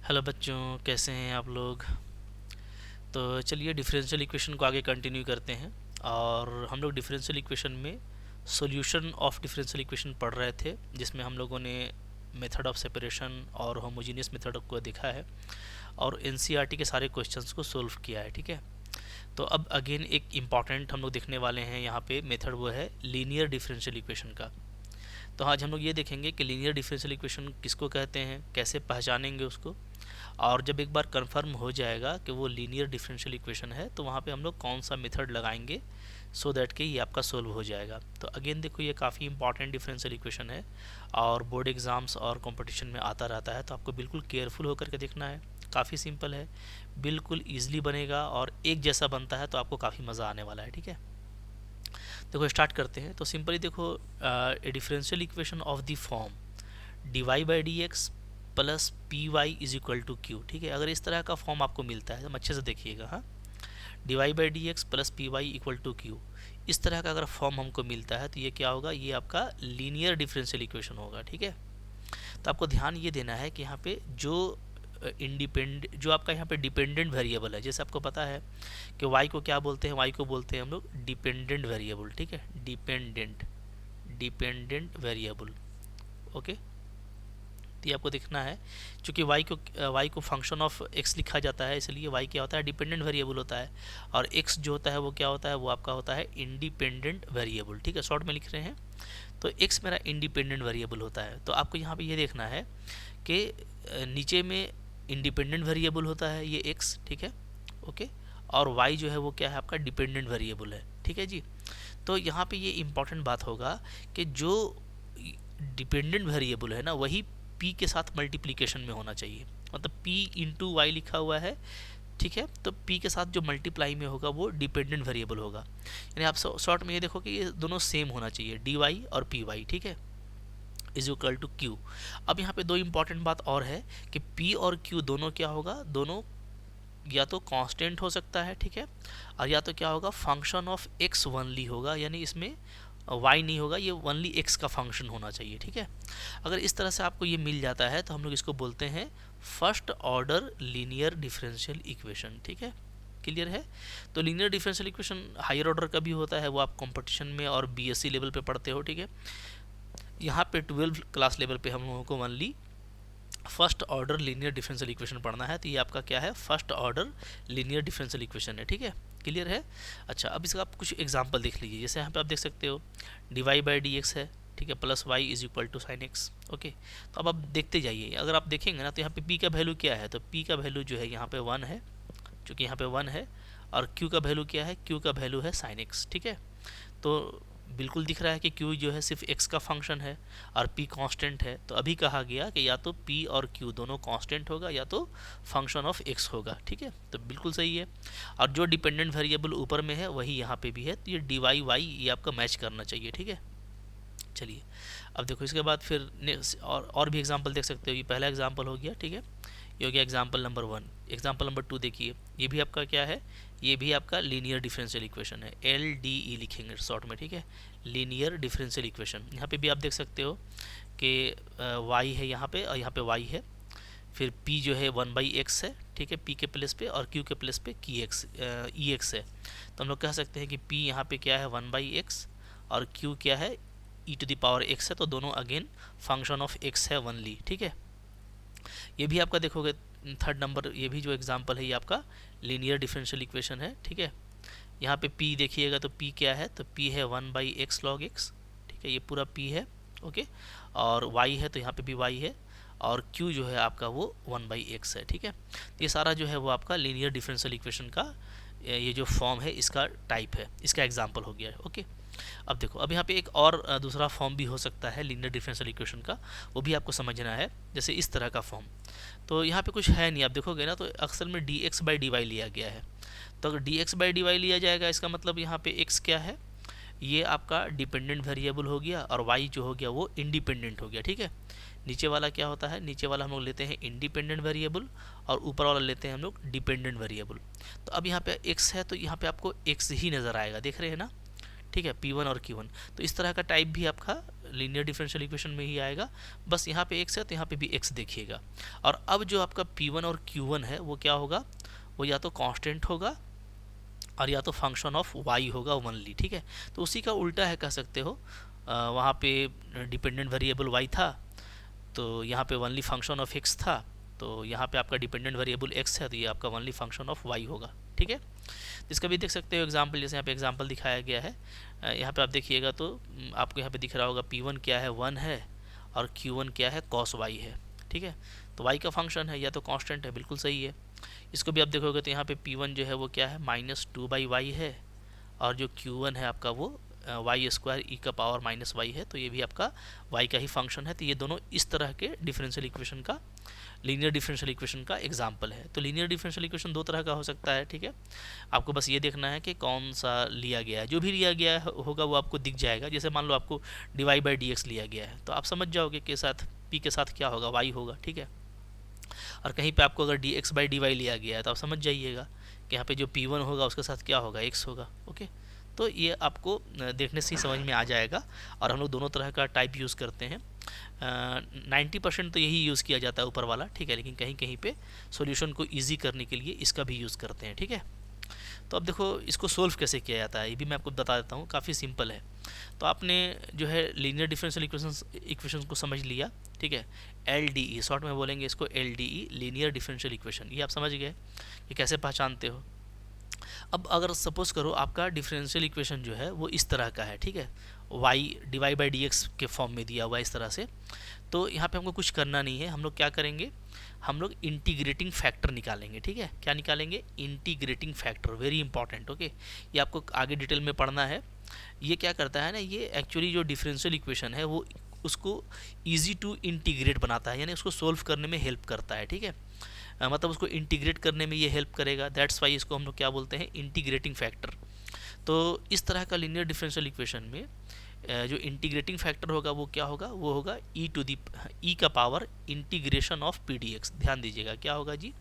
Hello बच्चों, कैसे हैं आप लोग। तो चलिए डिफरेंशियल इक्वेशन को आगे कंटिन्यू करते हैं। और हम लोग डिफरेंशियल इक्वेशन में सॉल्यूशन ऑफ डिफरेंशियल इक्वेशन पढ़ रहे थे, जिसमें हम लोगों ने मेथड ऑफ सेपरेशन और होमोजीनियस मेथड को देखा है और एनसीईआरटी के सारे क्वेश्चंस को सोल्व किया है। ठीक है, तो अब अगेन एक इम्पॉर्टेंट हम लोग देखने वाले हैं यहाँ पे मेथड, वो है लीनियर डिफरेंशियल इक्वेशन का। तो आज हम लोग ये देखेंगे कि लीनियर डिफरेंशियल इक्वेशन किसको कहते हैं, कैसे पहचानेंगे उसको, और जब एक बार कंफर्म हो जाएगा कि वो लीनियर डिफरेंशियल इक्वेशन है तो वहाँ पे हम लोग कौन सा मेथड लगाएंगे सो दैट कि ये आपका सोल्व हो जाएगा। तो अगेन देखो, ये काफ़ी इंपॉर्टेंट डिफरेंशियल इक्वेशन है और बोर्ड एग्जाम्स और कंपटीशन में आता रहता है, तो आपको बिल्कुल केयरफुल होकर के देखना है। काफ़ी सिंपल है, बिल्कुल ईजिली बनेगा और एक जैसा बनता है, तो आपको काफ़ी मज़ा आने वाला है। ठीक है, देखो स्टार्ट करते हैं। तो सिंपली देखो, a differential equation of the form D Y by D X plus P Y is equal to Q. ठीक है, अगर इस तरह का फॉर्म आपको मिलता है तो अच्छे से देखिएगा। हाँ, D Y by D X plus P Y equal to Q, इस तरह का अगर फॉर्म हमको मिलता है तो ये क्या होगा, ये आपका लीनियर डिफरेंशियल इक्वेशन होगा। ठीक है, तो आपको ध्यान ये देना है कि यहाँ पे जो जो आपका यहाँ पे डिपेंडेंट वेरिएबल है, जैसे आपको पता है कि y को क्या बोलते हैं, y को बोलते हैं हम लोग डिपेंडेंट वेरिएबल। ठीक है, डिपेंडेंट वेरिएबल। ओके, तो ये आपको देखना है, क्योंकि y को फंक्शन ऑफ x लिखा जाता है, इसलिए y क्या होता है, डिपेंडेंट वेरिएबल होता है, और x जो होता है वो क्या होता है, वो आपका होता है इंडिपेंडेंट वेरिएबल। ठीक है, शॉर्ट में लिख रहे हैं तो x मेरा इंडिपेंडेंट वेरिएबल होता है। तो आपको यहाँ पे ये देखना है कि नीचे में इंडिपेंडेंट वेरिएबल होता है ये x। ठीक है, ओके, और y जो है वो क्या है, आपका डिपेंडेंट वेरिएबल है। ठीक है जी, तो यहाँ पे ये इंपॉर्टेंट बात होगा कि जो डिपेंडेंट वेरिएबल है ना, वही p के साथ मल्टीप्लिकेशन में होना चाहिए। मतलब p इंटू वाई लिखा हुआ है, ठीक है, तो p के साथ जो मल्टीप्लाई में होगा वो डिपेंडेंट वेरिएबल होगा। यानी आप शॉर्ट में ये देखो कि ये दोनों सेम होना चाहिए, dy और py। ठीक है, इज इक्वल टू q। अब यहाँ पे दो इंपॉर्टेंट बात और है कि p और q दोनों क्या होगा, दोनों या तो कांस्टेंट हो सकता है, ठीक है, और या तो क्या होगा, फंक्शन ऑफ x ओनली होगा, यानी इसमें y नहीं होगा, ये ओनली x का फंक्शन होना चाहिए। ठीक है, अगर इस तरह से आपको ये मिल जाता है तो हम लोग इसको बोलते हैं first order linear differential equation. ठीक है, क्लियर है। तो linear differential equation higher order का भी होता है, वो आप कंपटीशन में और बीएससी लेवल पे पढ़ते हो। ठीक है, यहाँ पे 12 क्लास लेवल पे हम लोगों को only first order linear differential equation पढ़ना है, तो ये आपका क्या है, first order linear differential equation है। ठीक है, क्लियर है। अच्छा, अब इसका आप कुछ एग्जांपल देख लीजिए। जैसे यहाँ पे आप देख सकते हो D Y by D X है, ठीक है, plus Y is equal to sine X. Okay, तो अब आप देखते जाइए, अगर आप देखेंगे ना तो यहाँ पे p का वैल्यू क्या है, तो p का वैल्यू जो है यहाँ पे 1 है, चूँकि यहाँ पे 1 है, और q का वैल्यू क्या है, q का वैल्यू है साइन एक्स। ठीक है, तो बिल्कुल दिख रहा है कि q जो है सिर्फ x का फंक्शन है और p कांस्टेंट है। तो अभी कहा गया कि या तो p और q दोनों कांस्टेंट होगा या तो फंक्शन ऑफ x होगा। ठीक है, तो बिल्कुल सही है, और जो डिपेंडेंट वेरिएबल ऊपर में है वही यहाँ पे भी है, तो ये डी वाई वाई ये आपका मैच करना चाहिए। ठीक है, चलिए अब देखो इसके बाद फिर और भी एग्जांपल देख सकते हो। ये पहला एग्जांपल हो गया, ठीक है, ये हो गया एग्जांपल नंबर 1। एग्जांपल नंबर 2 देखिए, ये भी आपका क्या है, ये भी आपका लीनियर डिफरेंशियल इक्वेशन है, LDE लिखेंगे शॉर्ट में। ठीक है, लीनियर डिफरेंशियल इक्वेशन। यहाँ पे भी आप देख सकते हो कि y है यहाँ पे और यहाँ पे y है, फिर p जो है 1/x है, ठीक है, p के प्लेस पे, और q के प्लेस पे ex है। तो हम लोग कह सकते हैं कि p यहाँ पे क्या है 1/x और q क्या है e to the power x है, तो दोनों अगेन फंक्शन ऑफ x है ओनली। ठीक है, ये भी आपका देखोगे थर्ड नंबर, ये भी जो एग्जांपल है ये आपका लीनियर डिफरेंशियल इक्वेशन है। ठीक है, यहाँ पे p देखिएगा तो p क्या है, तो p है 1/x log x। ठीक है, ये पूरा p है, ओके, और y है तो यहाँ पे भी y है, और q जो है आपका वो 1/x है। ठीक है, ये सारा जो है वो आपका लीनियर डिफरेंशियल इक्वेशन का ये जो फॉर्म है इसका टाइप है, इसका एग्जाम्पल हो गया है। ओके, अब देखो, अब यहाँ पे एक और दूसरा फॉर्म भी हो सकता है लीनियर डिफरेंशियल इक्वेशन का, वो भी आपको समझना है। जैसे इस तरह का फॉर्म, तो यहाँ पे कुछ है नहीं, आप देखोगे ना तो अक्सर में dx बाई डी वाई लिया गया है। तो अगर dx बाई डी वाई लिया जाएगा, इसका मतलब यहाँ पे x क्या है, ये आपका डिपेंडेंट वेरिएबल हो गया, और y जो हो गया वो इंडिपेंडेंट हो गया। ठीक है, नीचे वाला क्या होता है, नीचे वाला हम लोग लेते हैं इंडिपेंडेंट वेरिएबल और ऊपर वाला लेते हैं हम लोग डिपेंडेंट वेरिएबल। तो अब यहाँ पे x है तो यहाँ पे आपको x ही नज़र आएगा, देख रहे हैं ना। ठीक है, P1 और Q1, तो इस तरह का टाइप भी आपका लीनियर डिफरेंशियल इक्वेशन में ही आएगा, बस यहाँ पे x है तो यहाँ पे भी x देखिएगा। और अब जो आपका P1 और Q1 है वो क्या होगा, वो या तो कांस्टेंट होगा और या तो फंक्शन ऑफ y होगा ओनली, ठीक है। तो उसी का उल्टा है कह सकते हो, वहाँ पे डिपेंडेंट वेरिएबल y था तो यहाँ पे ओनली फंक्शन ऑफ x था, तो यहाँ पे आपका डिपेंडेंट वेरिएबल x है तो ये आपका ओनली फंक्शन ऑफ y होगा, ठीक है। इसका भी देख सकते हो एग्जांपल, जैसे यहाँ पे एग्जांपल दिखाया गया है, यहाँ पे आप देखिएगा तो आपको यहाँ पे दिख रहा होगा P1 क्या है 1 है और Q1 क्या है cos y है, ठीक है। तो y का फंक्शन है या तो कांस्टेंट है, बिल्कुल सही है। इसको भी आप देखोगे तो यहाँ पे P1 जो है वो क्या है -2/y है और जो Q1 है आपका वो y² e का पावर -y है, तो ये भी आपका y का ही फंक्शन है। तो ये दोनों इस तरह के डिफरेंशियल इक्वेशन का, लीनियर डिफरेंशियल इक्वेशन का एग्जांपल है। तो लीनियर डिफरेंशियल इक्वेशन दो तरह का हो सकता है, ठीक है। आपको बस ये देखना है कि कौन सा लिया गया है, जो भी लिया गया होगा वो आपको दिख जाएगा। जैसे मान लो आपको dy/dx लिया गया है तो आप समझ जाओगे कि साथ p के साथ क्या होगा, y होगा, ठीक है। और कहीं पे आपको अगर dx/dy लिया गया है तो आप समझ जाइएगा कि यहाँ पे जो P1 होगा उसके साथ क्या होगा, x होगा, ओके। तो ये आपको देखने से ही समझ में आ जाएगा। और हम लोग दोनों तरह का टाइप यूज़ करते हैं, 90% तो यही यूज़ किया जाता है ऊपर वाला, ठीक है, लेकिन कहीं कहीं पे सॉल्यूशन को इजी करने के लिए इसका भी यूज़ करते हैं, ठीक है। तो अब देखो इसको सोल्व कैसे किया जाता है, ये भी मैं आपको बता देता हूँ, काफ़ी सिंपल है। तो आपने जो है लीनियर डिफरेंशियल इक्वेशंस को समझ लिया, ठीक है। LDE शॉर्ट में बोलेंगे इसको, LDE लीनियर डिफरेंशियल इक्वेशन, ये आप समझ गए कि कैसे पहचानते हो। अब अगर सपोज करो आपका डिफरेंशियल इक्वेशन जो है वो इस तरह का है, ठीक है, y dy/dx के फॉर्म में दिया हुआ है इस तरह से। तो यहाँ पे हमको कुछ करना नहीं है, हम लोग क्या करेंगे, हम लोग इंटीग्रेटिंग फैक्टर निकालेंगे, ठीक है। क्या निकालेंगे, integrating factor, very important, okay. ये आपको आगे डिटेल में पढ़ना है। ये क्या करता है ना, ये एक्चुअली जो डिफरेंशियल इक्वेशन है वो उसको ईजी टू इंटीग्रेट बनाता है, यानी उसको सोल्व करने में हेल्प करता है, ठीक है। मतलब उसको इंटीग्रेट करने में ये हेल्प करेगा, दैट्स वाई इसको हम लोग क्या बोलते हैं, इंटीग्रेटिंग फैक्टर। तो इस तरह का लीनियर डिफरेंशियल इक्वेशन में जो इंटीग्रेटिंग फैक्टर होगा वो क्या होगा, वो होगा e का पावर इंटीग्रेशन ऑफ pdx। ध्यान दीजिएगा क्या होगा जी,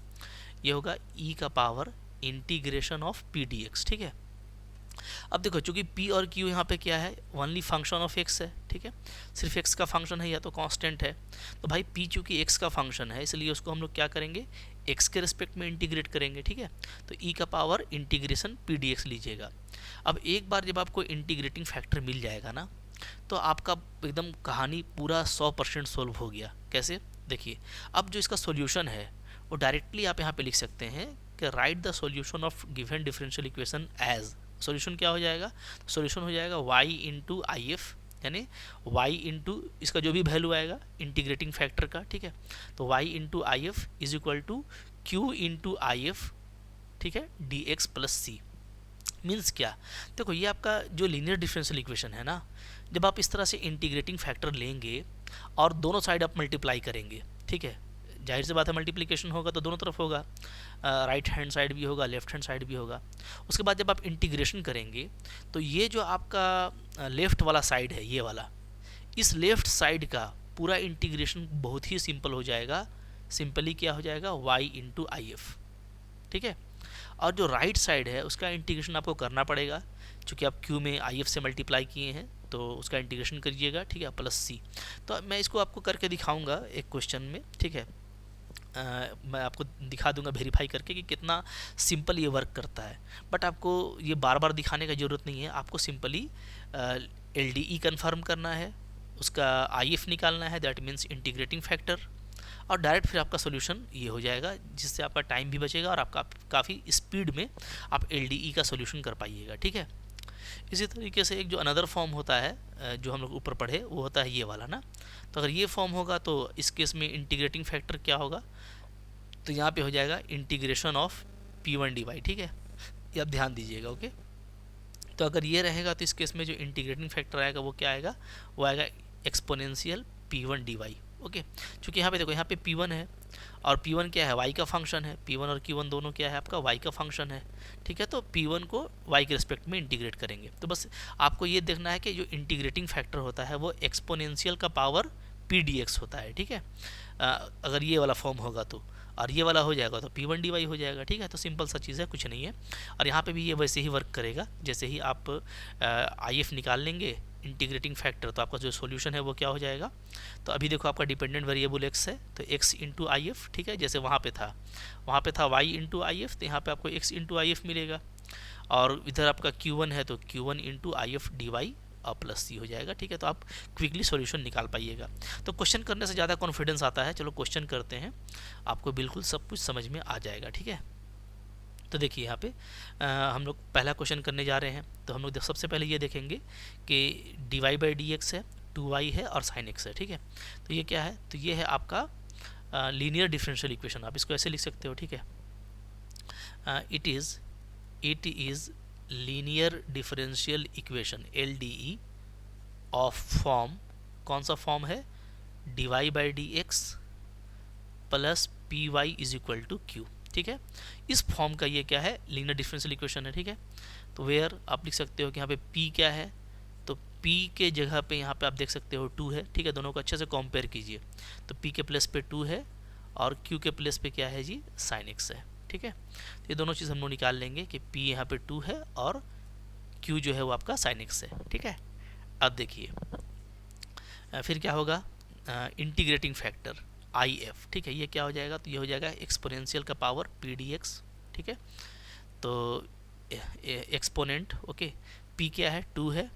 ये होगा e का पावर इंटीग्रेशन ऑफ pdx, ठीक है। अब देखो चूंकि p और q यहाँ पे क्या है, ओनली फंक्शन ऑफ x है, ठीक है, सिर्फ x का फंक्शन है या तो कांस्टेंट है। तो भाई p चूंकि x का फंक्शन है इसलिए उसको हम लोग क्या करेंगे, x के रिस्पेक्ट में इंटीग्रेट करेंगे, ठीक है। तो e का पावर इंटीग्रेशन pdx लीजिएगा। अब एक बार जब आपको इंटीग्रेटिंग फैक्टर मिल जाएगा ना, तो आपका एकदम कहानी पूरा 100% सोल्व हो गया। कैसे, देखिए अब जो इसका सॉल्यूशन है वो डायरेक्टली आप यहाँ पे लिख सकते हैं कि write the solution of given differential equation as. Solution क्या हो जाएगा, सॉल्यूशन हो जाएगा y इंटू आई एफ, यानी y इंटू इसका जो भी वैल्यू आएगा इंटीग्रेटिंग फैक्टर का, ठीक है। तो y into I F is equal to q into I F, ठीक है, dx प्लस c। मीन्स क्या, देखो ये आपका जो लीनियर डिफरेंशियल इक्वेशन है ना, जब आप इस तरह से इंटीग्रेटिंग फैक्टर लेंगे और दोनों साइड आप मल्टीप्लाई करेंगे, ठीक है, जाहिर सी बात है मल्टीप्लिकेशन होगा तो दोनों तरफ होगा, राइट हैंड साइड भी होगा, लेफ्ट हैंड साइड भी होगा। उसके बाद जब आप इंटीग्रेशन करेंगे तो ये जो आपका लेफ्ट वाला साइड है, ये वाला, इस लेफ्ट साइड का पूरा इंटीग्रेशन बहुत ही सिंपल हो जाएगा। सिंपली क्या हो जाएगा, y इंटू आई एफ, ठीक है। और जो राइट साइड है उसका इंटीग्रेशन आपको करना पड़ेगा, चूँकि आप q में आई एफ से मल्टीप्लाई किए हैं तो उसका इंटीग्रेशन करिएगा, ठीक है, प्लस c। तो मैं इसको आपको करके दिखाऊंगा एक क्वेश्चन में, ठीक है। मैं आपको दिखा दूंगा वेरीफाई करके कि कितना सिंपल ये वर्क करता है। बट आपको ये बार बार दिखाने का ज़रूरत नहीं है, आपको सिंपली LDE कन्फर्म करना है, उसका IF निकालना है, दैट मीन्स इंटीग्रेटिंग फैक्टर, और डायरेक्ट फिर आपका सोल्यूशन ये हो जाएगा, जिससे आपका टाइम भी बचेगा और आपका काफ़ी स्पीड में आप LDE का सोल्यूशन कर पाइएगा, ठीक है। इसी तरीके से एक जो अनदर फॉर्म होता है जो हम लोग ऊपर पढ़े वो होता है ये वाला ना। तो अगर ये फॉर्म होगा तो इस केस में इंटीग्रेटिंग फैक्टर क्या होगा, तो यहाँ पे हो जाएगा इंटीग्रेशन ऑफ P1 dy, ठीक है, ये आप ध्यान दीजिएगा, ओके। तो अगर ये रहेगा तो इस केस में जो इंटीग्रेटिंग फैक्टर आएगा वो क्या आएगा, वो आएगा एक्सपोनेंशियल P1 dy, ओके। क्योंकि यहाँ पे देखो यहाँ पे P1 है और P1 क्या है, y का फंक्शन है, P1 और Q1 दोनों क्या है आपका y का फंक्शन है, ठीक है। तो P1 को y के रिस्पेक्ट में इंटीग्रेट करेंगे। तो बस आपको ये देखना है कि जो इंटीग्रेटिंग फैक्टर होता है वो एक्सपोनेंशियल का पावर pdx होता है, ठीक है। अगर ये वाला फॉर्म होगा तो, और ये वाला हो जाएगा तो P1 dy हो जाएगा, ठीक है। तो सिंपल सा चीज़ है, कुछ नहीं है। और यहाँ पे भी ये वैसे ही वर्क करेगा, जैसे ही आप IF निकाल लेंगे इंटीग्रेटिंग फैक्टर, तो आपका जो सॉल्यूशन है वो क्या हो जाएगा। तो अभी देखो आपका डिपेंडेंट वेरिएबल x है, तो x इंटू आई एफ, ठीक है, जैसे वहाँ पे था y इंटू आई एफ, तो यहाँ पे आपको x इंटू आई एफ मिलेगा। और इधर आपका q1 है तो q1 into I F D Y और प्लस सी हो जाएगा, ठीक है। तो आप क्विकली सॉल्यूशन निकाल पाइएगा। तो क्वेश्चन करने से ज़्यादा कॉन्फिडेंस आता है। चलो क्वेश्चन करते हैं, आपको बिल्कुल सब कुछ समझ में आ जाएगा, ठीक है। तो देखिए यहाँ पे हम लोग पहला क्वेश्चन करने जा रहे हैं। तो हम लोग सबसे पहले ये देखेंगे कि D Y by D X है, 2y है और साइन x है, ठीक है। तो ये क्या है, तो ये है आपका लीनियर डिफरेंशियल इक्वेशन, आप इसको ऐसे लिख सकते हो, ठीक है। It is linear differential equation LDE of form, कौन सा फॉर्म है, D Y by D X plus P Y is equal to Q, ठीक है। इस फॉर्म का ये क्या है, लीनियर डिफरेंशियल इक्वेशन है, ठीक है। तो वेयर आप लिख सकते हो कि यहाँ पे p क्या है, तो p के जगह पे यहाँ पे आप देख सकते हो 2 है, ठीक है। दोनों को अच्छे से कंपेयर कीजिए, तो p के प्लेस पे 2 है और q के प्लेस पे क्या है जी, साइन x है, ठीक है। तो ये दोनों चीज़ हम लोग निकाल लेंगे कि p यहाँ पे 2 है और q जो है वो आपका साइन x है, ठीक है। अब देखिए फिर क्या होगा, इंटीग्रेटिंग फैक्टर IF, ठीक है। ये क्या हो जाएगा, तो ये हो जाएगा एक्सपोनेंशियल का पावर PDX, ठीक है। तो एक्सपोनेंट, ओके, p क्या है, 2 है,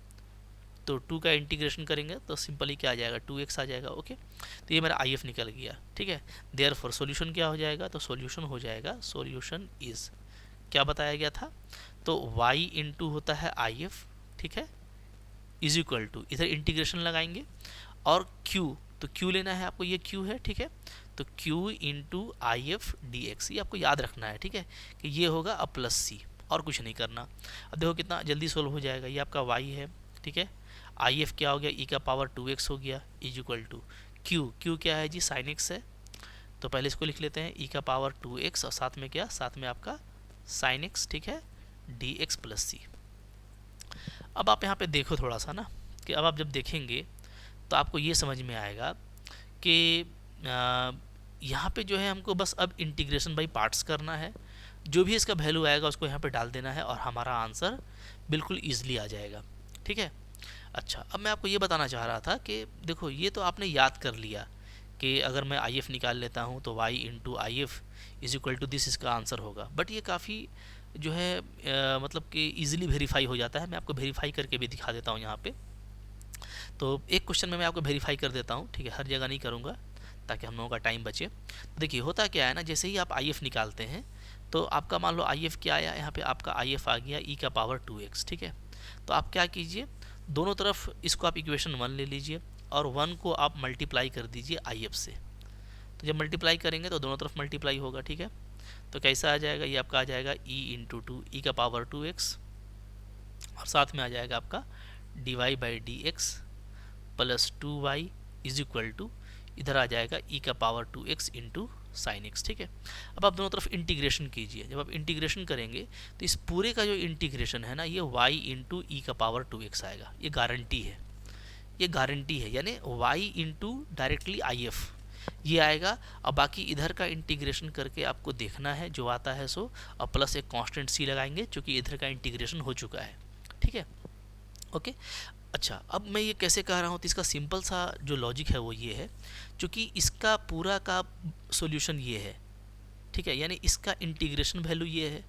तो 2 का इंटीग्रेशन करेंगे तो सिंपली क्या आ जाएगा, 2x आ जाएगा, ओके। तो ये मेरा IF निकल गया, ठीक है। देयरफॉर सॉल्यूशन क्या हो जाएगा, तो सॉल्यूशन हो जाएगा, सॉल्यूशन इज क्या बताया गया था, तो y इंटू होता है IF, ठीक है, इज इक्वल टू, इधर इंटीग्रेशन लगाएंगे और q, तो q लेना है आपको, ये q है, ठीक है। तो q into I F D x, ये आपको याद रखना है, ठीक है, कि ये होगा अब प्लस सी, और कुछ नहीं करना। अब देखो कितना जल्दी सोल्व हो जाएगा। ये आपका y है, ठीक है, आई एफ क्या हो गया, e का पावर 2x हो गया, इज इक्वल टू q क्या है जी, साइन x है। तो पहले इसको लिख लेते हैं, e का पावर 2x और साथ में क्या, साथ में आपका साइन x, ठीक है, dx प्लस सी। अब आप यहाँ पे देखो थोड़ा सा ना, कि अब आप जब देखेंगे तो आपको ये समझ में आएगा कि यहाँ पे जो है हमको बस अब इंटीग्रेशन बाई पार्ट्स करना है, जो भी इसका वैल्यू आएगा उसको यहाँ पे डाल देना है और हमारा आंसर बिल्कुल ईजिली आ जाएगा, ठीक है। अच्छा, अब मैं आपको ये बताना चाह रहा था कि देखो ये तो आपने याद कर लिया कि अगर मैं आई एफ निकाल लेता हूँ तो y into I F is equal to this, इसका आंसर होगा। बट ये काफ़ी जो है मतलब कि ईजिली वेरीफाई हो जाता है। मैं आपको वेरीफाई करके भी दिखा देता हूँ यहाँ पे। तो एक क्वेश्चन में मैं आपको वेरीफाई कर देता हूँ, ठीक है, हर जगह नहीं करूँगा ताकि हम लोगों का टाइम बचे। तो देखिए होता क्या है ना, जैसे ही आप आई एफ निकालते हैं तो आपका मान लो आई एफ क्या आया, यहाँ पे आपका आई एफ आ गया e का पावर 2x, ठीक है। तो आप क्या कीजिए, दोनों तरफ इसको आप इक्वेशन 1 ले लीजिए और 1 को आप मल्टीप्लाई कर दीजिए आई एफ से। तो जब मल्टीप्लाई करेंगे तो दोनों तरफ मल्टीप्लाई होगा, ठीक है। तो कैसा आ जाएगा, ये आपका आ जाएगा e इंटू 2 e का पावर 2x और साथ में आ जाएगा आपका D Y by D X plus 2y is equal to, इधर आ जाएगा e का power 2x into sine x, ठीक है। अब आप दोनों तरफ इंटीग्रेशन कीजिए। जब आप इंटीग्रेशन करेंगे तो इस पूरे का जो इंटीग्रेशन है ना, ये y इंटू ई का पावर 2x आएगा। ये गारंटी है, ये गारंटी है, यानी y into directly I F ये आएगा। अब बाकी इधर का इंटीग्रेशन करके आपको देखना है, जो आता है सो, और प्लस एक कांस्टेंट c लगाएंगे क्योंकि इधर का इंटीग्रेशन हो चुका है, ठीक है, ओके। अच्छा, अब मैं ये कैसे कह रहा हूँ, तो इसका सिंपल सा जो लॉजिक है वो ये है, क्योंकि इसका पूरा का सॉल्यूशन ये है, ठीक है, यानी इसका इंटीग्रेशन वैल्यू ये है।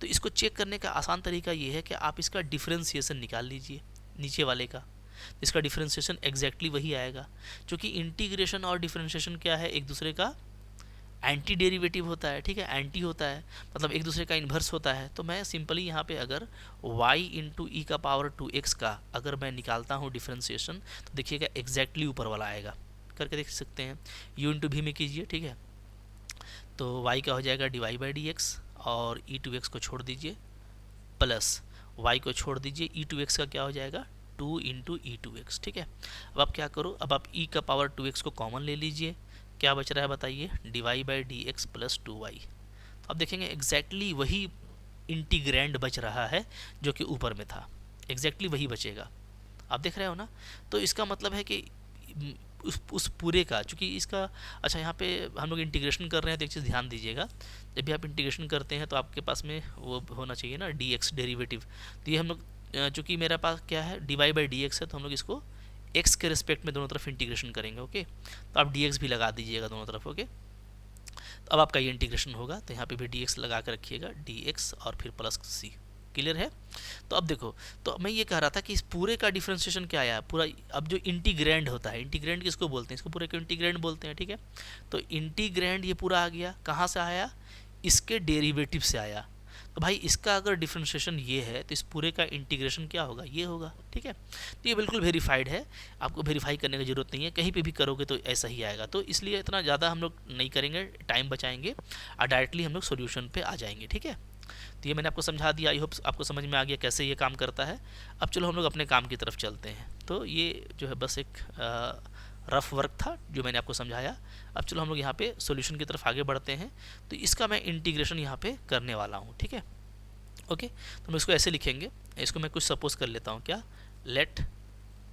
तो इसको चेक करने का आसान तरीका ये है कि आप इसका डिफरेंशिएशन निकाल लीजिए नीचे वाले का। तो इसका डिफरेंशिएशन एग्जैक्टली वही आएगा, क्योंकि इंटीग्रेशन और डिफरेंशिएशन क्या है, एक दूसरे का एंटी डेरिवेटिव होता है, ठीक है, एंटी होता है, मतलब एक दूसरे का इन्वर्स होता है। तो मैं सिंपली यहाँ पे अगर y इंटू ई का पावर 2x का अगर मैं निकालता हूँ डिफरेंशिएशन, तो देखिएगा एग्जैक्टली ऊपर वाला आएगा, करके देख सकते हैं। u इंटू भी में कीजिए, ठीक है, तो y का हो जाएगा D Y by D X और e2x को छोड़ दीजिए, प्लस y को छोड़ दीजिए, e2x का क्या हो जाएगा 2 इंटू e2x, ठीक है। अब आप क्या करो, अब आप e का पावर 2x को कॉमन ले लीजिए, क्या बच रहा है बताइए, D Y by D X plus 2y। तो आप देखेंगे एग्जैक्टली वही इंटीग्रैंड बच रहा है जो कि ऊपर में था, एग्जैक्टली वही बचेगा, आप देख रहे हो ना। तो इसका मतलब है कि उस पूरे का, चूँकि इसका, अच्छा यहाँ पे हम लोग इंटीग्रेशन कर रहे हैं तो एक चीज़ ध्यान दीजिएगा, जब भी आप इंटीग्रेशन करते हैं तो आपके पास में वो होना चाहिए ना डी एक्स डेरीवेटिव। तो ये हम लोग चूँकि मेरे पास क्या है dy बाई डी एक्स है, तो हम लोग इसको x के रिस्पेक्ट में दोनों तरफ इंटीग्रेशन करेंगे। ओके, तो आप dx भी लगा दीजिएगा दोनों तरफ। ओके, तो अब आपका ये इंटीग्रेशन होगा, तो यहाँ पे भी dx लगा कर रखिएगा, dx और फिर प्लस c। क्लियर है? तो अब देखो, तो मैं ये कह रहा था कि इस पूरे का डिफरेंशिएशन क्या आया पूरा। अब जो इंटीग्रैंड होता है, इंटीग्रैंड किसको बोलते हैं, इसको पूरे को इंटीग्रैंड बोलते हैं। ठीक है, तो इंटीग्रैंड ये पूरा आ गया, कहाँ से आया, इसके डेरिवेटिव से आया। तो भाई इसका अगर डिफरेंशिएशन ये है तो इस पूरे का इंटीग्रेशन क्या होगा, ये होगा। ठीक है, तो ये बिल्कुल वेरीफाइड है, आपको वेरीफाई करने की ज़रूरत नहीं है, कहीं पे भी करोगे तो ऐसा ही आएगा। तो इसलिए इतना ज़्यादा हम लोग नहीं करेंगे, टाइम बचाएंगे और डायरेक्टली हम लोग सोल्यूशन पे आ जाएंगे। ठीक है, तो ये मैंने आपको समझा दिया, आई होप आपको समझ में आ गया कैसे ये काम करता है। अब चलो हम लोग अपने काम की तरफ चलते हैं। तो ये जो है बस एक रफ वर्क था जो मैंने आपको समझाया। अब चलो हम लोग यहाँ पे सॉल्यूशन की तरफ आगे बढ़ते हैं। तो इसका मैं इंटीग्रेशन यहाँ पे करने वाला हूँ। ठीक है, ओके, तो हम इसको ऐसे लिखेंगे, इसको मैं कुछ सपोज कर लेता हूँ, क्या, let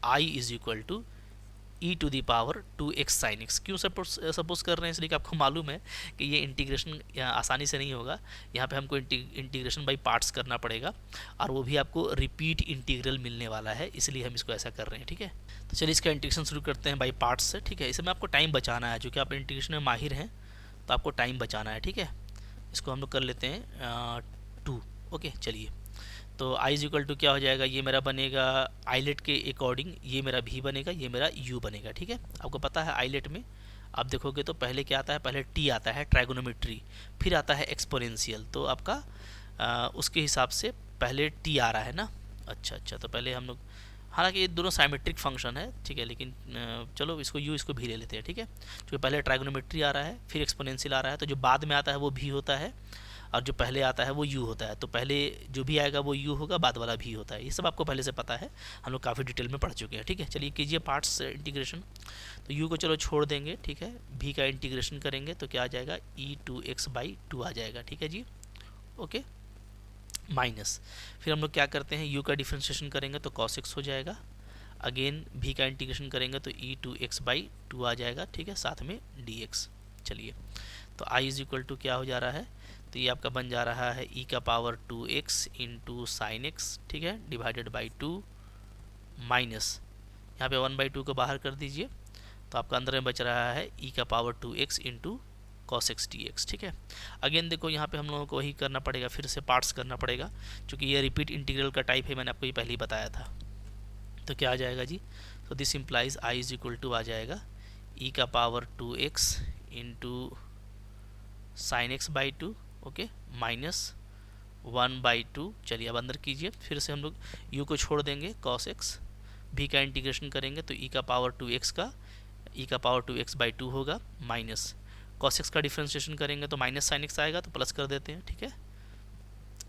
i is equal to e to the power 2x sine x। क्यों सपोज कर रहे हैं, इसलिए कि आपको मालूम है कि ये इंटीग्रेशन आसानी से नहीं होगा, यहाँ पे हमको इंटीग्रेशन बाई पार्ट्स करना पड़ेगा, और वो भी आपको रिपीट इंटीग्रल मिलने वाला है, इसलिए हम इसको ऐसा कर रहे हैं। ठीक है, तो चलिए इसका इंटीग्रेशन शुरू करते हैं बाई पार्ट्स से। ठीक है, इसमें आपको टाइम बचाना है, चूँकि आप इंटीग्रेशन में माहिर हैं तो आपको टाइम बचाना है। ठीक है, इसको हम लोग कर लेते हैं 2। ओके, चलिए, तो i इज इक्वल टू क्या हो जाएगा, ये मेरा बनेगा आइलेट के अकॉर्डिंग, ये मेरा v बनेगा, ये मेरा u बनेगा। ठीक है, आपको पता है आइलेट में आप देखोगे तो पहले क्या आता है, पहले t आता है ट्राइगोनोमेट्री, फिर आता है एक्सपोनेंशियल। तो आपका उसके हिसाब से पहले t आ रहा है ना। अच्छा, तो पहले हम लोग, हालांकि ये दोनों साइमेट्रिक फंक्शन है, ठीक है, लेकिन चलो इसको u इसको भी ले लेते हैं। ठीक है, क्योंकि पहले ट्राइगोनोमेट्री आ रहा है, फिर एक्सपोनेंशियल आ रहा है, तो जो बाद में आता है वो v होता है, और जो पहले आता है वो u होता है। तो पहले जो भी आएगा वो u होगा, बाद वाला v होता है। ये सब आपको पहले से पता है, हम लोग काफ़ी डिटेल में पढ़ चुके हैं। ठीक है, चलिए कीजिए पार्ट्स इंटीग्रेशन। तो u को चलो छोड़ देंगे, ठीक है, v का इंटीग्रेशन करेंगे तो क्या आ जाएगा, e2x बाई 2 आ जाएगा। ठीक है जी, ओके, माइनस, फिर हम लोग क्या करते हैं, u का डिफ्रेंशिएशन करेंगे तो cos x हो जाएगा, अगेन v का इंटीग्रेशन करेंगे तो e2x बाई 2 आ जाएगा। ठीक है, साथ में dx। चलिए, तो i इज इक्वल टू क्या हो जा रहा है, तो ये आपका बन जा रहा है e का power 2x into sine x, ठीक है, डिवाइडेड बाई 2 माइनस, यहाँ पे 1/2 को बाहर कर दीजिए, तो आपका अंदर में बच रहा है e का power 2x into cos x dx। ठीक है, अगेन देखो यहाँ पे हम लोगों को वही करना पड़ेगा, फिर से पार्ट्स करना पड़ेगा, क्योंकि ये रिपीट इंटीग्रल का टाइप है, मैंने आपको ये पहले ही बताया था। तो क्या आ जाएगा जी, तो this implies i is equal to आ जाएगा e का power 2x into sine x by 2, okay, minus 1/2। चलिए अब अंदर कीजिए, फिर से हम लोग u को छोड़ देंगे, cos x, v का इंटीग्रेशन करेंगे तो e का पावर 2x का e का पावर 2x बाई 2 होगा, माइनस cos x का डिफ्रेंशिएशन करेंगे तो माइनस साइन x आएगा, तो प्लस कर देते हैं। ठीक है,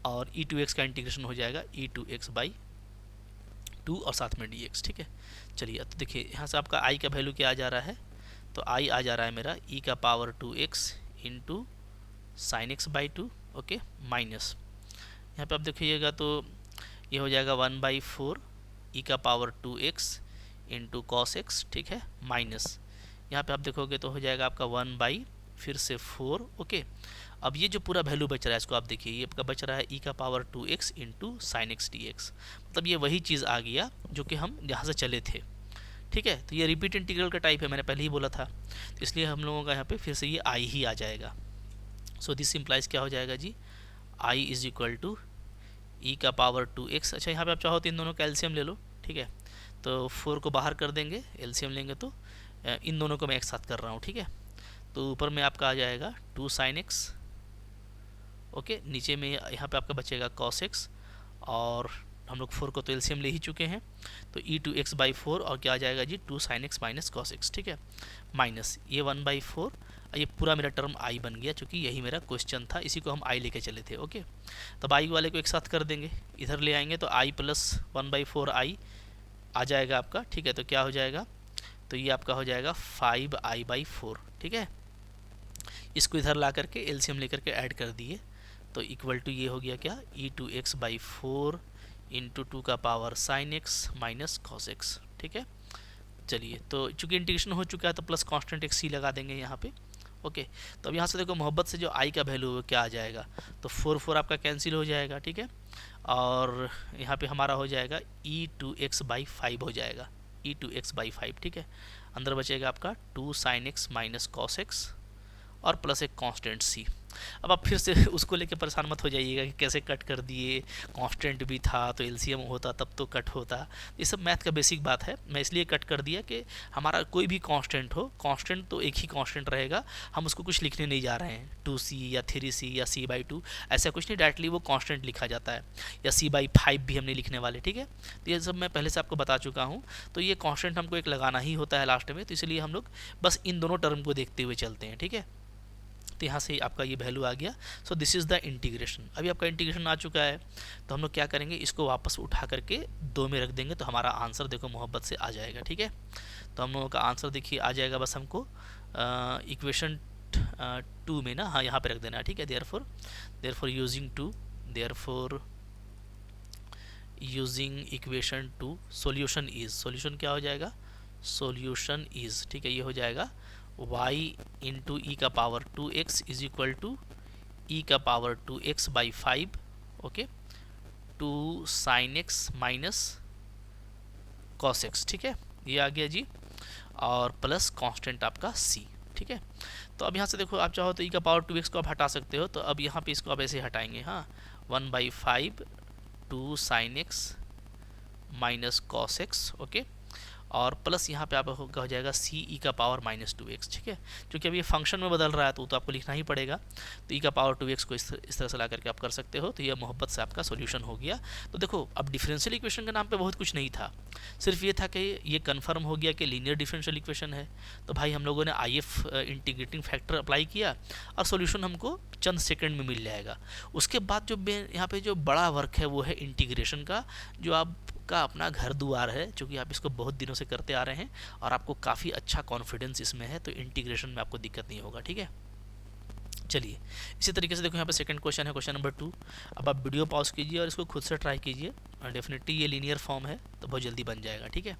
और e2x का इंटीग्रेशन हो जाएगा e2x बाई 2 और साथ में dx। ठीक है, चलिए तो देखिए यहाँ से आपका i का वैल्यू क्या आ जा रहा है, तो i आ जा रहा है मेरा e का power 2x into sine x by 2, okay, minus, यहाँ पे आप देखिएगा तो ये हो जाएगा 1/4 e का power 2x into cos x. ठीक है, माइनस, यहाँ पे आप देखोगे तो हो जाएगा आपका 1/फिर से 4। ओके, अब ये जो पूरा वैल्यू बच रहा है इसको आप देखिए, ये आपका बच रहा है e का power 2x into sine x dx, मतलब ये वही चीज़ आ गया जो कि हम यहाँ से चले थे। ठीक है, तो ये रिपीट इंटीग्रल का टाइप है, मैंने पहले ही बोला था, तो इसलिए हम लोगों का यहाँ पे फिर से ये i ही आ जाएगा। सो दिस इम्प्लाइज क्या हो जाएगा जी, i is equal to e का पावर 2x। अच्छा, यहाँ पे आप चाहो तो इन दोनों का एलसीएम ले लो। ठीक है, तो 4 को बाहर कर देंगे, एलसीएम लेंगे तो इन दोनों को मैं एक साथ कर रहा हूँ। ठीक है, तो ऊपर में आपका आ जाएगा 2 साइन एक्स, ओके, नीचे में यहाँ पे आपका बचेगा cos x, और हम लोग 4 को तो एलसीएम ले ही चुके हैं, तो e2x बाई 4 और क्या आ जाएगा जी, 2 sine x minus cos x। ठीक है, माइनस ये 1/4, ये पूरा मेरा टर्म i बन गया, क्योंकि यही मेरा क्वेश्चन था, इसी को हम i लेके चले थे। ओके, तब i वाले को एक साथ कर देंगे, इधर ले आएंगे तो i प्लस 1/4 i आ जाएगा आपका। ठीक है, तो क्या हो जाएगा, तो ये आपका हो जाएगा 5i/4। ठीक है, इसको इधर ला करके एलसीएम लेकर के ऐड कर दिए, तो इक्वल टू ये हो गया क्या, e2x बाई 4 इंटू 2 का power sine x minus cos x। ठीक है, चलिए, तो चूँकि इंटीग्रेशन हो चुका है तो प्लस कांस्टेंट एक c लगा देंगे यहाँ पे। ओके, तो अब यहाँ से देखो मोहब्बत से जो i का वैल्यू क्या आ जाएगा, तो 4 4 आपका कैंसिल हो जाएगा। ठीक है, और यहाँ पे हमारा हो जाएगा e2x/5 हो जाएगा, e2x/5, ठीक है। अंदर बचेगा आपका 2 sin x minus cos x और प्लस एक कांस्टेंट c। अब आप फिर से उसको लेके परेशान मत हो जाइएगा कि कैसे कट कर दिए, कांस्टेंट भी था तो एलसीएम होता तब तो कट होता। ये सब मैथ का बेसिक बात है, मैं इसलिए कट कर दिया कि हमारा कोई भी कांस्टेंट हो, कांस्टेंट तो एक ही कांस्टेंट रहेगा, हम उसको कुछ लिखने नहीं जा रहे हैं 2c या 3c या c/2, ऐसा कुछ नहीं, डायरेक्टली वो कांस्टेंट लिखा जाता है, या c/5 भी हम नहीं लिखने वाले, ठीक है। तो ये सब मैं पहले से आपको बता चुका हूँ। तो ये कांस्टेंट हमको एक लगाना ही होता है लास्ट में, तो इसलिए हम लोग बस इन दोनों टर्म को देखते हुए चलते हैं, ठीक है। तो यहाँ से आपका ये वैल्यू आ गया। So this is the integration. अभी आपका इंटीग्रेशन आ चुका है, तो हम लोग क्या करेंगे, इसको वापस उठा करके 2 में रख देंगे, तो हमारा आंसर देखो मोहब्बत से आ जाएगा, ठीक है। तो हम लोगों का आंसर देखिए आ जाएगा, बस हमको इक्वेशन 2 में ना, हाँ यहाँ पे रख देना है, ठीक है। देयरफॉर यूजिंग इक्वेशन 2 सॉल्यूशन क्या हो जाएगा, सॉल्यूशन इज, ठीक है, ये हो जाएगा y इंटू ई का power 2x is equal to E का power 2x/5, okay, 2 sin x minus cos x, ठीक है, ये आ गया जी, और प्लस कांस्टेंट आपका c, ठीक है। तो अब यहाँ से देखो, आप चाहो तो ई का पावर 2x को आप हटा सकते हो, तो अब यहाँ पे इसको आप ऐसे हटाएंगे, हाँ, 1/5 2 sin x minus cos x, okay, और प्लस यहाँ पे आप हो जाएगा सी ई का पावर माइनस 2x, ठीक है। क्योंकि अब ये फंक्शन में बदल रहा है तो आपको लिखना ही पड़ेगा, तो ई का पावर 2x को इस तरह से ला करके आप कर सकते हो। तो ये मोहब्बत से आपका सॉल्यूशन हो गया। तो देखो, अब डिफरेंशियल इक्वेशन के नाम पे बहुत कुछ नहीं था, सिर्फ ये था कि ये कन्फर्म हो गया कि लीनियर डिफरेंशियल इक्वेशन है। तो भाई हम लोगों ने IF इंटीग्रेटिंग फैक्टर अप्लाई किया और सोल्यूशन हमको चंद सेकेंड में मिल जाएगा। उसके बाद जो यहाँ पे जो बड़ा वर्क है वो है इंटीग्रेशन का, जो आप का अपना घर दुआर है, क्योंकि आप इसको बहुत दिनों से करते आ रहे हैं और आपको काफ़ी अच्छा कॉन्फिडेंस इसमें है, तो इंटीग्रेशन में आपको दिक्कत नहीं होगा, ठीक है। चलिए, इसी तरीके से देखो, यहाँ पे सेकंड क्वेश्चन है, क्वेश्चन नंबर 2। अब आप वीडियो पॉज कीजिए और इसको खुद से ट्राई कीजिए, और डेफिनेटली ये लीनियर फॉर्म है तो बहुत जल्दी बन जाएगा, ठीक है।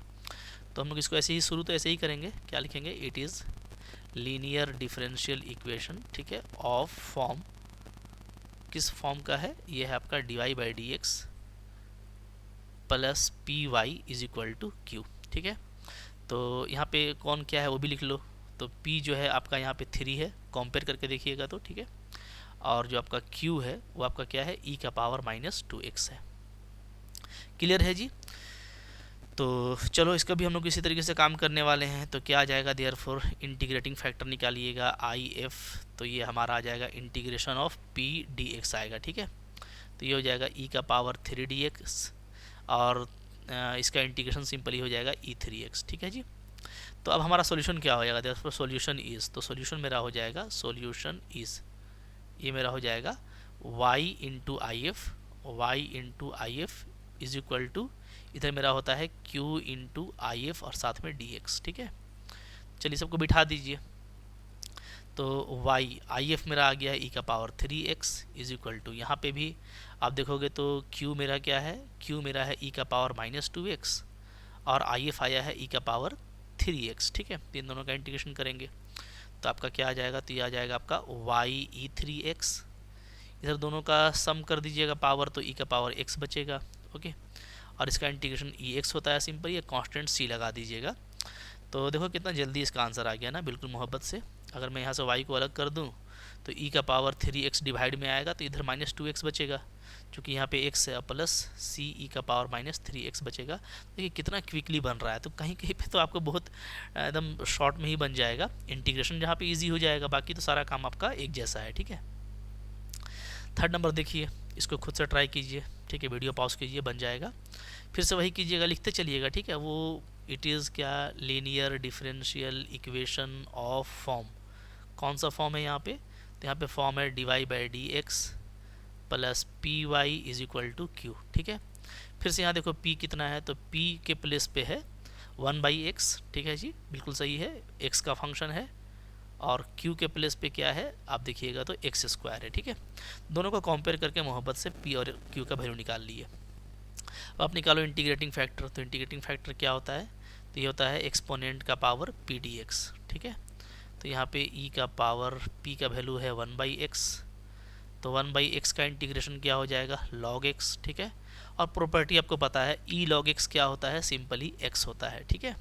तो हम लोग इसको ऐसे ही शुरू तो ऐसे ही करेंगे, क्या लिखेंगे, it is linear differential equation, ठीक है, ऑफ फॉर्म, किस फॉर्म का है, ये है आपका dy/dx plus P Y is equal to Q, ठीक है। तो यहाँ पे कौन क्या है वो भी लिख लो। तो p जो है आपका यहाँ पे 3 है, कंपेयर करके देखिएगा तो, ठीक है। और जो आपका q है वो आपका क्या है, e का पावर माइनस 2x है। क्लियर है जी। तो चलो, इसका भी हम लोग इसी तरीके से काम करने वाले हैं। तो क्या आ जाएगा, देयरफॉर इंटीग्रेटिंग फैक्टर निकालिएगा IF, तो ये हमारा आ जाएगा इंटीग्रेशन ऑफ p dx आएगा, ठीक है। तो ये हो जाएगा e का पावर 3dx, और इसका इंटीग्रेशन सिंपली हो जाएगा e3x, ठीक है जी। तो अब हमारा सॉल्यूशन क्या हो जाएगा, देखो सॉल्यूशन इज, तो सॉल्यूशन मेरा हो जाएगा, सॉल्यूशन इज, ये मेरा हो जाएगा y into I F is equal to, इधर मेरा होता है q इंटू आई एफ और साथ में dx, ठीक है। चलिए सबको बिठा दीजिए। तो आई एफ मेरा आ गया है e का power 3x is equal to, यहाँ पे भी आप देखोगे तो q मेरा क्या है, q मेरा है e का पावर माइनस 2x, और IF आया है e का पावर 3x, ठीक है। इन दोनों का इंटीग्रेशन करेंगे तो आपका क्या आ जाएगा, तो ये आ जाएगा आपका y(e3x), इधर दोनों का सम कर दीजिएगा पावर, तो e का पावर x बचेगा, ओके। और इसका इंटीग्रेशन ex होता है, सिंपल ये कांस्टेंट c लगा दीजिएगा। तो देखो कितना जल्दी इसका आंसर आ गया ना, बिल्कुल मोहब्बत से। अगर मैं यहाँ से y को अलग कर दूँ तो e का पावर 3x डिवाइड में आएगा, तो इधर माइनस 2x बचेगा, क्योंकि यहाँ पे x है, प्लस c e का पावर माइनस 3x बचेगा। देखिए कितना क्विकली बन रहा है। तो कहीं कहीं पे तो आपको बहुत एकदम शॉर्ट में ही बन जाएगा इंटीग्रेशन, जहाँ पे इजी हो जाएगा, बाकी तो सारा काम आपका एक जैसा है, ठीक है। थर्ड नंबर देखिए, इसको खुद से ट्राई कीजिए, ठीक है, वीडियो पॉज कीजिए, बन जाएगा। फिर से वही कीजिएगा, लिखते चलिएगा, ठीक है। वो इट इज़ क्या, linear differential equation of form, कौन सा फॉर्म है यहाँ पे, तो यहाँ पे फॉर्म है dy/dx plus P Y is equal to Q, ठीक है। फिर से यहाँ देखो p कितना है, तो p के प्लेस पे है 1/x, ठीक है जी, बिल्कुल सही है, x का फंक्शन है, और q के प्लेस पे क्या है आप देखिएगा तो x² है, ठीक है। दोनों को कंपेयर करके मोहब्बत से p और q का वैल्यू निकाल लिए। अब आप निकालो इंटीग्रेटिंग फैक्टर। तो इंटीग्रेटिंग फैक्टर क्या होता है, तो ये होता है एक्सपोनेंट का पावर p dx, ठीक है। तो यहाँ पे e का पावर p का वैल्यू है 1/x, तो 1/x का इंटीग्रेशन क्या हो जाएगा, log x, ठीक है। और प्रॉपर्टी आपको पता है e log x क्या होता है, सिंपली x होता है, ठीक है।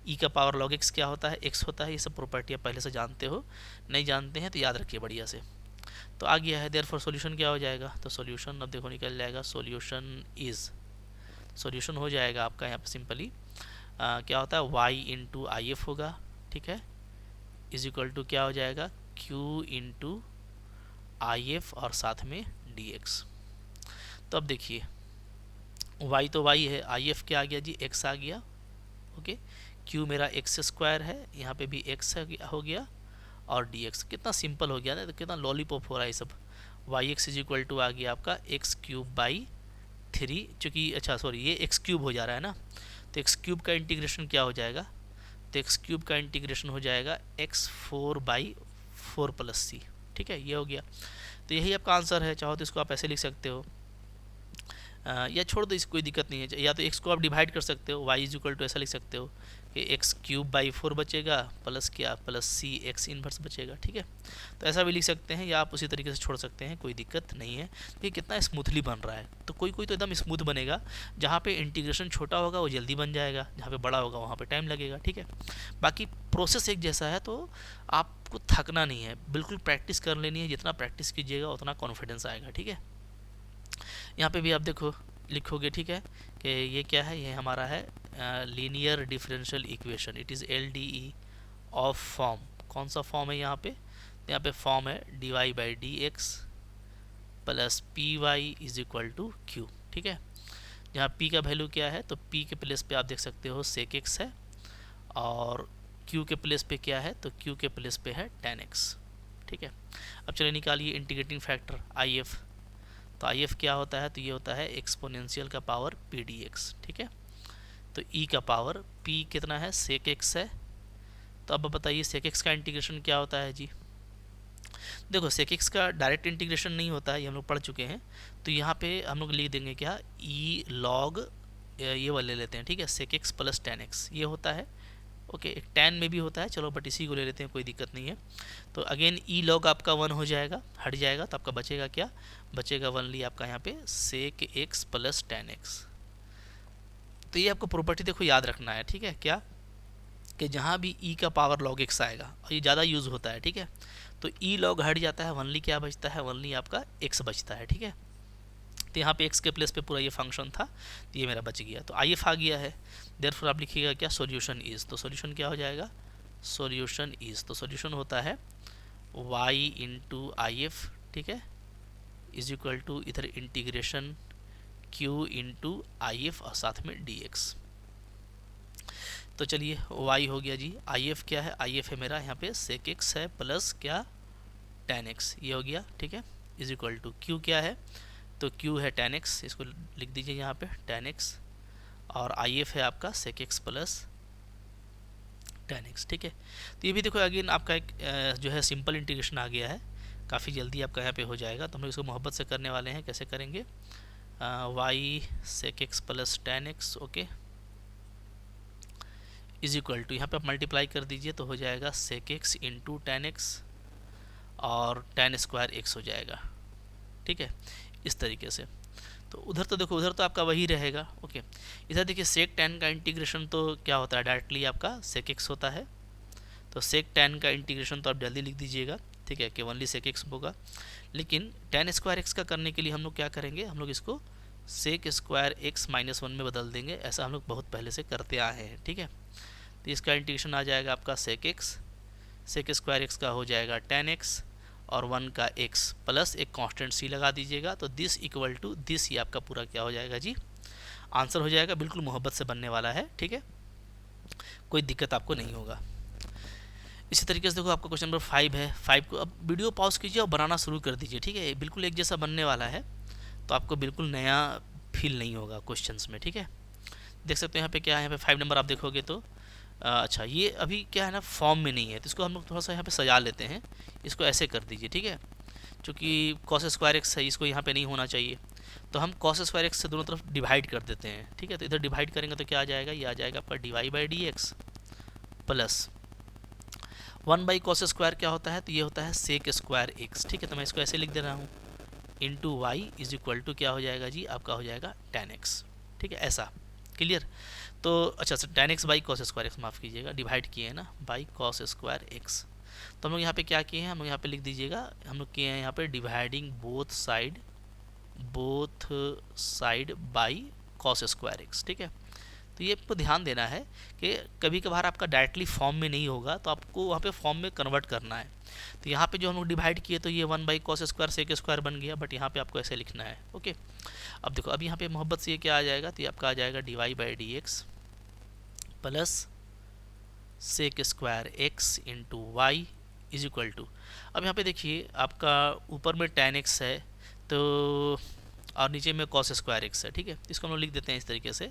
e का पावर log x क्या होता है, x होता है। ये सब प्रॉपर्टी आप पहले से जानते हो, नहीं जानते हैं तो याद रखिए बढ़िया से। तो आ गया है, देयरफॉर सॉल्यूशन क्या हो जाएगा, तो सॉल्यूशन अब देखो निकल जाएगा, सॉल्यूशन हो जाएगा आपका यहाँ पे सिंपली क्या होता है, y इंटू आई एफ होगा, ठीक है, इज इक्वल टू क्या हो जाएगा, q इंटू आई एफ और साथ में dx। तो अब देखिए y तो y है, आई एफ क्या आ गया जी, x आ गया, ओके। q मेरा x स्क्वायर है, यहाँ पे भी x हो गया, और dx। कितना सिंपल हो गया ना, तो कितना लॉलीपॉप हो रहा है ये सब। yx इज इक्वल टू आ गया आपका x³/3, चूँकि अच्छा सॉरी ये x³ हो जा रहा है ना, तो x³ का इंटीग्रेशन क्या हो जाएगा, तो x³ का इंटीग्रेशन हो जाएगा x4/4 + c, ठीक है, ये हो गया। तो यही आपका आंसर है। चाहो तो इसको आप ऐसे लिख सकते हो, या छोड़ दो, इसको कोई दिक्कत नहीं है। या तो x को आप डिवाइड कर सकते हो, y इज इक्वल टू ऐसा लिख सकते हो कि x³/4 बचेगा प्लस क्या, प्लस c x इनवर्स बचेगा, ठीक है। तो ऐसा भी लिख सकते हैं, या आप उसी तरीके से छोड़ सकते हैं, कोई दिक्कत नहीं है। ये कितना स्मूथली बन रहा है, तो कोई कोई तो एकदम स्मूथ बनेगा, जहाँ पे इंटीग्रेशन छोटा होगा वो जल्दी बन जाएगा, जहाँ पे बड़ा होगा वहाँ पे टाइम लगेगा, ठीक है। बाकी प्रोसेस एक जैसा है, तो आपको थकना नहीं है, बिल्कुल प्रैक्टिस कर लेनी है। जितना प्रैक्टिस कीजिएगा उतना कॉन्फिडेंस आएगा, ठीक है। यहाँ पे भी आप देखो लिखोगे, ठीक है, कि ये क्या है, ये हमारा है linear differential equation, it is LDE of form. कौन सा फॉर्म है यहाँ पे, तो यहाँ पे फॉर्म है dy/dx plus py is equal to q, ठीक है। जहाँ p का वैल्यू क्या है, तो p के प्लेस पे आप देख सकते हो sec x है, और q के प्लेस पे क्या है, तो q के प्लेस पे है tan x, ठीक है। अब चलिए निकालिए इंटीग्रेटिंग फैक्टर if। तो आई एफ क्या होता है, तो ये होता है एक्सपोनेंशियल का पावर पी डी एक्स, ठीक है। तो ई का पावर पी कितना है, सेक एक्स है। तो अब बताइए सेक एक्स का इंटीग्रेशन क्या होता है जी। देखो सेक एक्स का डायरेक्ट इंटीग्रेशन नहीं होता है, ये हम लोग पढ़ चुके हैं। तो यहाँ पे हम लोग लिख देंगे क्या, ई लॉग, ये वाले ले लेते हैं, ठीक है, sec X plus tan X, ये होता है, ओके। एक टैन में भी होता है, चलो बट इसी को ले लेते हैं, कोई दिक्कत नहीं है। तो अगेन ई लॉग आपका 1 हो जाएगा, हट जाएगा, तो आपका बचेगा क्या, बचेगा वनली आपका यहाँ पे sec X plus tan X. तो ये आपको प्रॉपर्टी देखो याद रखना है, ठीक है, क्या कि जहाँ भी ई का पावर लॉग एक्स आएगा, और ये ज़्यादा यूज़ होता है, ठीक है, तो ई लॉग हट जाता है, वनली क्या बचता है, वनली आपका एक्स बचता है, ठीक है। तो यहाँ पे x के प्लेस पे पूरा ये फंक्शन था, तो ये मेरा बच गया। तो आई एफ आ गया है, देयरफॉर आप लिखिएगा क्या, सॉल्यूशन इज़। तो सॉल्यूशन क्या हो जाएगा, सॉल्यूशन इज़, तो सॉल्यूशन होता है y इंटू आई एफ, ठीक है, इज इक्वल टू इधर integration q into I F और साथ में dx। तो चलिए y हो गया जी, आई एफ क्या है, आई एफ है मेरा यहाँ पे सेक एक्स है प्लस क्या tan x, ये हो गया, ठीक है, इज इक्वल टू q क्या है, तो q है tan x, इसको लिख दीजिए यहाँ पे tan x, और आई एफ है आपका sec x plus tan x, ठीक है। तो ये भी देखो अगेन आपका एक जो है सिंपल इंटीग्रेशन आ गया है, काफ़ी जल्दी आपका यहाँ पे हो जाएगा। तो हम लोग इसको मोहब्बत से करने वाले हैं, कैसे करेंगे, y sec x plus tan x, okay, is equal to यहाँ पे आप मल्टीप्लाई कर दीजिए, तो हो जाएगा sec x into tan x और tan स्क्वायर x हो जाएगा, ठीक है, इस तरीके से। तो उधर तो देखो, उधर तो आपका वही रहेगा, ओके। इधर देखिए सेक टैन का इंटीग्रेशन तो क्या होता है, डायरेक्टली आपका सेक एक्स होता है। तो सेक टैन का इंटीग्रेशन तो आप जल्दी लिख दीजिएगा, ठीक है, कि ओनली सेक एक्स होगा। लेकिन टैन स्क्वायर एक्स का करने के लिए हम लोग क्या करेंगे, हम लोग इसको सेक स्क्वायर एक्स -1 में बदल देंगे। ऐसा हम लोग बहुत पहले से करते आए हैं, ठीक है। तो इसका इंटीग्रेशन आ जाएगा आपका sec X, sec square X का हो जाएगा टैन एक्स, और 1 का x प्लस एक कांस्टेंट c लगा दीजिएगा। तो दिस इक्वल टू दिस, ही आपका पूरा क्या हो जाएगा जी, आंसर हो जाएगा। बिल्कुल मोहब्बत से बनने वाला है, ठीक है, कोई दिक्कत आपको नहीं होगा। इसी तरीके से देखो आपका क्वेश्चन नंबर 5 है। 5 को अब वीडियो पॉज कीजिए और बनाना शुरू कर दीजिए, ठीक है, बिल्कुल एक जैसा बनने वाला है, तो आपको बिल्कुल नया फील नहीं होगा क्वेश्चंस में, ठीक है। देख सकते हैं यहाँ पे क्या है, यहाँ पे 5 नंबर आप देखोगे तो अच्छा ये अभी क्या है ना, फॉर्म में नहीं है, तो इसको हम लोग थोड़ा सा यहाँ पे सजा लेते हैं। इसको ऐसे कर दीजिए, ठीक है, क्योंकि cos स्क्वायर एक्स है, इसको यहाँ पे नहीं होना चाहिए, तो हम cos स्क्वायर एक्स से दोनों तरफ डिवाइड कर देते हैं, ठीक है। तो इधर डिवाइड करेंगे तो क्या आ जाएगा, ये आ जाएगा आपका dy/dx प्लस 1/cos स्क्वायर क्या होता है, तो ये होता है सेक स्क्वायर एक्स, ठीक है। तो मैं इसको ऐसे लिख दे रहा हूँ, into Y is equal to क्या हो जाएगा जी, आपका हो जाएगा tan x। ठीक है, ऐसा क्लियर। तो अच्छा sir tan x by cos square x, माफ़ कीजिएगा, डिवाइड किए हैं ना बाई कॉस स्क्वायर एक्स। तो हम लोग यहाँ पे क्या किए हैं, हम लोग यहाँ पे लिख दीजिएगा, हम लोग किए हैं यहाँ पे dividing both side by cos square X. ठीक है, तो ये आपको ध्यान देना है कि कभी कभार आपका डायरेक्टली फॉर्म में नहीं होगा, तो आपको वहाँ पे फॉर्म में कन्वर्ट करना है। तो यहाँ पे जो हम लोग डिवाइड किए तो ये 1 by cos square sec square बन गया, बट यहाँ पे आपको ऐसे लिखना है। ओके, अब देखो, अब यहाँ पे मोहब्बत से ये क्या आ जाएगा, तो ये आपका आ जाएगा dy by D X plus sec square X into Y is equal to, अब यहाँ पे देखिए आपका ऊपर में tan x है तो और नीचे में cos स्क्वायर एक्स है। ठीक है, इसको हम लोग लिख देते हैं इस तरीके से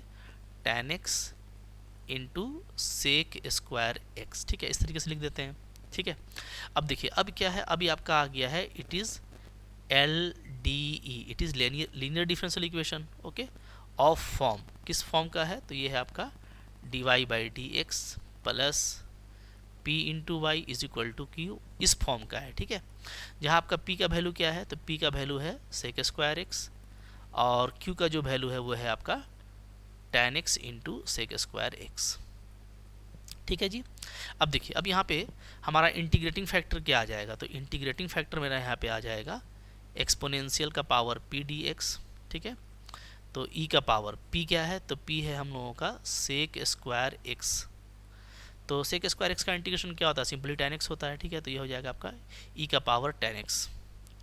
tan x into sec square X. ठीक है, इस तरीके से लिख देते हैं। ठीक है, अब देखिए अब क्या है, अभी आपका आ गया है it is LDE, it is linear differential equation. Okay, of form, किस फॉर्म का है, तो ये है आपका dy by D X plus p into Y is equal to Q, इस फॉर्म का है। ठीक है, जहाँ आपका p का वैल्यू क्या है, तो p का वैल्यू है सेक स्क्वायर एक्स और q का जो वैल्यू है वो है आपका tan x into sec square X. ठीक है जी, अब देखिए अब यहाँ पे हमारा इंटीग्रेटिंग फैक्टर क्या आ जाएगा, तो इंटीग्रेटिंग फैक्टर मेरा यहाँ पे आ जाएगा एक्सपोनेंशियल का पावर p dx। ठीक है, तो e का पावर p क्या है, तो p है हम लोगों का सेक स्क्वायर x, तो सेक स्क्वायर एक्स का इंटीग्रेशन क्या होता है, सिंपली tan x होता है। ठीक है, तो ये हो जाएगा आपका e का पावर tan x।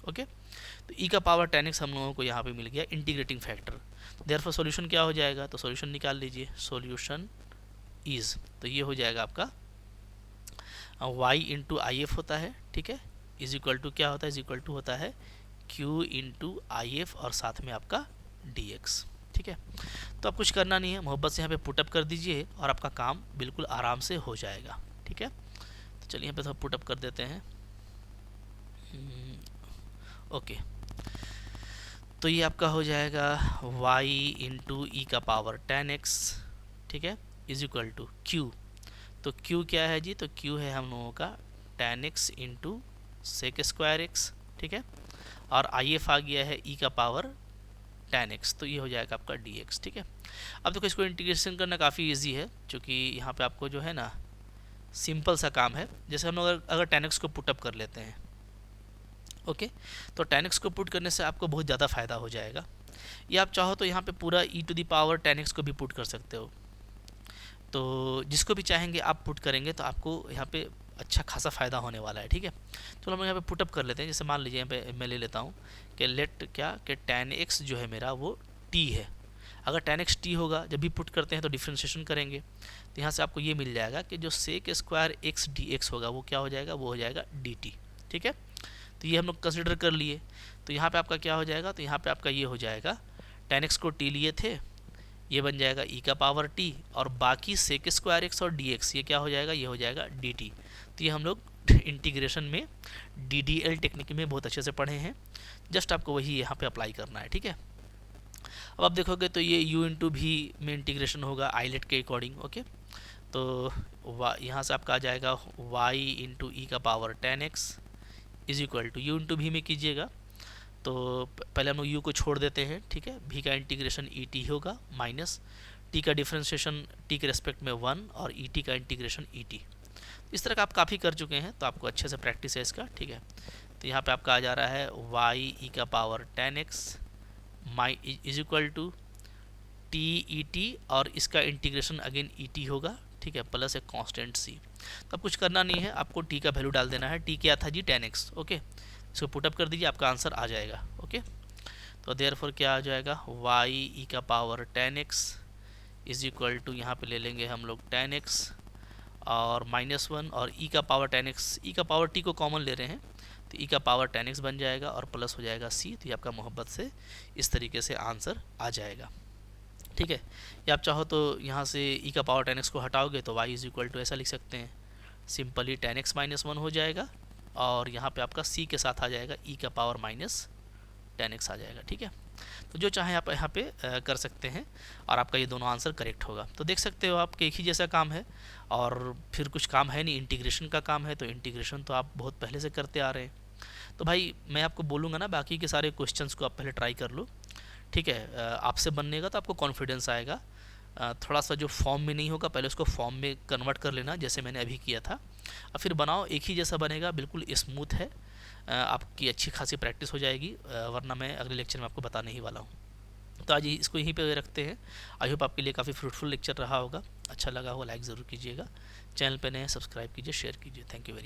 ओके, तो e का पावर tan x हम लोगों को यहाँ पे मिल गया इंटीग्रेटिंग फैक्टर। देयरफॉर सॉल्यूशन क्या हो जाएगा, तो सॉल्यूशन निकाल लीजिए, सॉल्यूशन इज, तो ये हो जाएगा आपका y इंटू आई एफ होता है। ठीक है, इज इक्वल टू क्या होता है, इज इक्वल टू होता है q इंटू आई एफ और साथ में आपका dx। ठीक है, तो अब कुछ करना नहीं है, मोहब्बत से यहाँ पे पुटअप कर दीजिए और आपका काम बिल्कुल आराम से हो जाएगा। ठीक है, तो चलिए यहाँ पे थोड़ा पुटअप कर देते हैं। ओके, तो ये आपका हो जाएगा y इंटू ई का पावर tan x। ठीक है, इज इक्वल टू q, तो q क्या है जी, तो q है हम लोगों का tan x into sec square X. ठीक है, और आई एफ आ गया है e का पावर tan x, तो ये हो जाएगा आपका dx। ठीक है, अब देखो इसको इंटीग्रेशन करना काफ़ी इजी है, क्योंकि यहाँ पे आपको जो है ना सिंपल सा काम है। जैसे हम लोग अगर tan x को पुटअप कर लेते हैं, ओके, तो tan x को पुट करने से आपको बहुत ज़्यादा फ़ायदा हो जाएगा। या आप चाहो तो यहाँ पे पूरा e to the power tan x को भी पुट कर सकते हो, तो जिसको भी चाहेंगे आप पुट करेंगे तो आपको यहाँ पे अच्छा खासा फ़ायदा होने वाला है। ठीक है, तो हम यहाँ पे पुटअप कर लेते हैं। जैसे मान लीजिए यहाँ पे मैं ले लेता हूँ कि लेट क्या कि tan x जो है मेरा वो t है। अगर tan x t होगा, जब भी पुट करते हैं तो डिफ्रेंशिएशन करेंगे, तो यहाँ से आपको ये मिल जाएगा कि जो सेक स्क्वायर x dx होगा वो क्या हो जाएगा, वो हो जाएगा dt। ठीक है, तो ये हम लोग कंसिडर कर लिए, तो यहाँ पे आपका क्या हो जाएगा, तो यहाँ पे आपका ये हो जाएगा tan x को t लिए थे, ये बन जाएगा e का पावर t, और बाकी सेक स्क्वायर x और dx ये क्या हो जाएगा, ये हो जाएगा dt। तो ये हम लोग इंटीग्रेशन में DDL टेक्निक में बहुत अच्छे से पढ़े हैं, जस्ट आपको वही यहाँ पे अप्लाई करना है। ठीक है, अब आप देखोगे तो ये u इंटू भी में इंटीग्रेशन होगा आइलेट के अकॉर्डिंग। ओके, तो यहाँ से आपका आ जाएगा y इंटू ई का power tan x is equal to U into भी में कीजिएगा, तो पहले हम लोग u को छोड़ देते हैं। ठीक है, v का इंटीग्रेशन ई टी होगा माइनस t का डिफ्रेंशिएशन t के रेस्पेक्ट में 1 और ई टी का इंटीग्रेशन ई टी। इस तरह का आप काफ़ी कर चुके हैं, तो आपको अच्छे से प्रैक्टिस है इसका। ठीक है, तो यहाँ पे आपका आ जा रहा है y ई का पावर tan x माई is equal to T E T, और इसका इंटीग्रेशन अगेन ई टी होगा। ठीक है, प्लस एक कांस्टेंट c। तो अब कुछ करना नहीं है, आपको t का वैल्यू डाल देना है। t क्या था जी, tan x। ओके, इसको पुटअप कर दीजिए, आपका आंसर आ जाएगा। ओके, तो देयरफॉर क्या आ जाएगा, y ई का power tan x is equal to यहाँ पे ले लेंगे हम लोग tan x और -1 और e का पावर tan x, e का पावर t को कॉमन ले रहे हैं तो e का पावर tan x बन जाएगा और प्लस हो जाएगा c। तो ये आपका मोहब्बत से इस तरीके से आंसर आ जाएगा। ठीक है, या आप चाहो तो यहाँ से e का पावर tan x को हटाओगे तो y इज इक्वल टू ऐसा लिख सकते हैं, सिंपली tan x -1 हो जाएगा और यहाँ पे आपका c के साथ आ जाएगा e का पावर tan x आ जाएगा। ठीक है, तो जो चाहे आप यहाँ पे कर सकते हैं और आपका ये दोनों आंसर करेक्ट होगा। तो देख सकते हो आप एक ही जैसा काम है और फिर कुछ काम है नहीं, इंटीग्रेशन का काम है, तो इंटीग्रेशन तो आप बहुत पहले से करते आ रहे हैं। तो भाई मैं आपको बोलूँगा ना, बाकी के सारे क्वेश्चंस को आप पहले ट्राई कर लो, ठीक है। आपसे बननेगा तो आपको कॉन्फिडेंस आएगा। थोड़ा सा जो फॉर्म में नहीं होगा पहले उसको फॉर्म में कन्वर्ट कर लेना, जैसे मैंने अभी किया था, और फिर बनाओ, एक ही जैसा बनेगा, बिल्कुल स्मूथ है। आपकी अच्छी खासी प्रैक्टिस हो जाएगी, वरना मैं अगले लेक्चर में आपको बताने ही वाला हूँ। तो आज इसको यहीं पे रखते हैं। आई होप आपके लिए काफ़ी फ्रूटफुल लेक्चर रहा होगा। अच्छा लगा हो लाइक ज़रूर कीजिएगा, चैनल पे नए सब्सक्राइब कीजिए, शेयर कीजिए। Thank you very